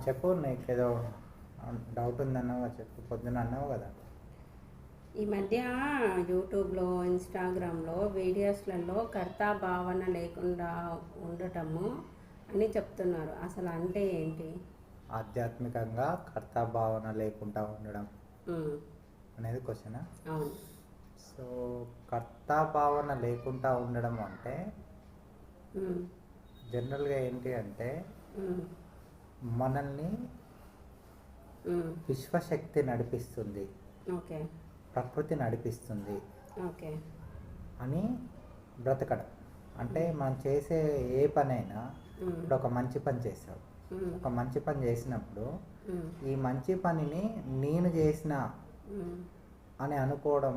చెప్పు, నీకేదో డౌట్ ఉందన్నావు, చెప్పు. పొద్దున అన్నావు కదా. ఈ మధ్య యూట్యూబ్లో, ఇన్స్టాగ్రామ్లో వీడియోస్లలో కర్తా భావన లేకుండా ఉండటము అని చెప్తున్నారు. అసలు అంటే ఏంటి? ఆధ్యాత్మికంగా కర్తాభావన లేకుండా ఉండడం ఉమ్, అనేది క్వశ్చన్. అవును. సో కర్తాభావన లేకుండా ఉండడం అంటే ఉమ్, జనరల్గా ఏంటి అంటే ఉమ్, మనల్ని ఉమ్, విశ్వశక్తి నడిపిస్తుంది, ఓకే, ప్రకృతి నడిపిస్తుంది ఓకే. అని బ్రతకడం. అంటే మనం చేసే ఏ పనైనా, ఉమ్, ఇప్పుడు ఒక మంచి పని చేసావు, ఉమ్, ఒక మంచి పని చేసినప్పుడు ఉమ్, ఈ మంచి పనిని నేను చేసిన ఉమ్, అని అనుకోవడం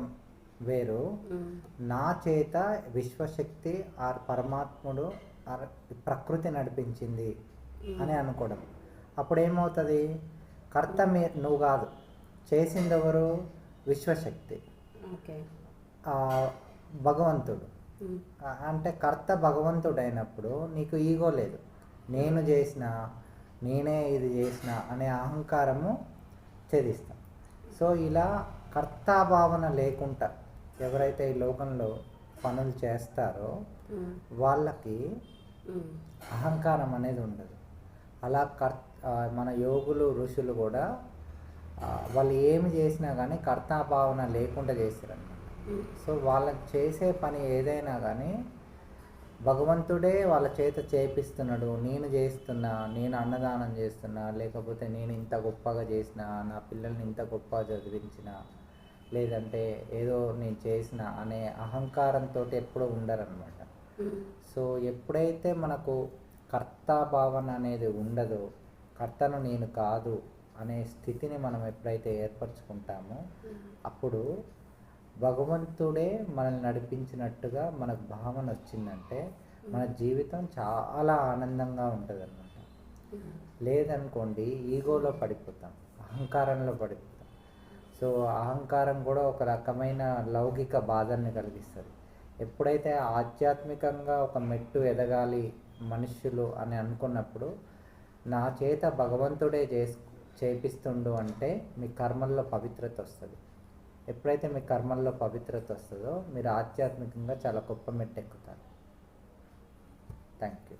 వేరు, ఉమ్, నా చేత విశ్వశక్తి ఆర్ పరమాత్ముడు ఆర్ ప్రకృతి నడిపించింది అని అనుకోవడం. అప్పుడు ఏమవుతుంది? కర్త నువ్వు కాదు, చేసింది ఎవరు? విశ్వశక్తి, ఓకే. భగవంతుడు. ఉమ్, అంటే కర్త భగవంతుడు అయినప్పుడు నీకు ఈగో లేదు, నేను చేసిన, నేనే ఇది చేసిన అనే అహంకారము ఛేదిస్తాం. సో ఇలా కర్తాభావన లేకుండా ఎవరైతే ఈ లోకంలో పనులు చేస్తారో ఉమ్, వాళ్ళకి ఉమ్, అహంకారం అనేది ఉండదు. అలా మన యోగులు, ఋషులు కూడా వాళ్ళు ఏమి చేసినా కానీ కర్తాభావన లేకుండా చేస్తారన్నమాట. ఉమ్, సో వాళ్ళకి చేసే పని ఏదైనా కానీ భగవంతుడే వాళ్ళ చేత చేపిస్తున్నాడు. నేను చేస్తున్నా, నేను అన్నదానం చేస్తున్నా, లేకపోతే నేను ఇంత గొప్పగా చేసిన, నా పిల్లల్ని ఇంత గొప్పగా చదివించిన, లేదంటే ఏదో నేను చేసిన అనే అహంకారంతో ఎప్పుడూ ఉండరన్నమాట. ఉమ్, సో ఎప్పుడైతే మనకు కర్తాభావన అనేది ఉండదో, కర్తను నేను కాదు అనే స్థితిని మనం ఎప్పుడైతే ఏర్పరచుకుంటామో అప్పుడు భగవంతుడే మనల్ని నడిపించినట్టుగా మనకు భావన వచ్చిందంటే మన జీవితం చాలా ఆనందంగా ఉంటుంది అన్నమాట. లేదనుకోండి ఈగోలో పడిపోతాం, అహంకారంలో పడిపోతాం. సో అహంకారం కూడా ఒక రకమైన లౌకిక బాధల్ని కలిగిస్తుంది. ఎప్పుడైతే ఆధ్యాత్మికంగా ఒక మెట్టు ఎదగాలి మనుష్యులు అని అనుకున్నప్పుడు నా చేత భగవంతుడే చేపిస్తుండు అంటే మీ కర్మల్లో పవిత్రత వస్తుంది. ఎప్పుడైతే మీ కర్మల్లో పవిత్రత వస్తుందో మీరు ఆధ్యాత్మికంగా చాలా గొప్ప మెట్టు ఎక్కుతారు. Thank you.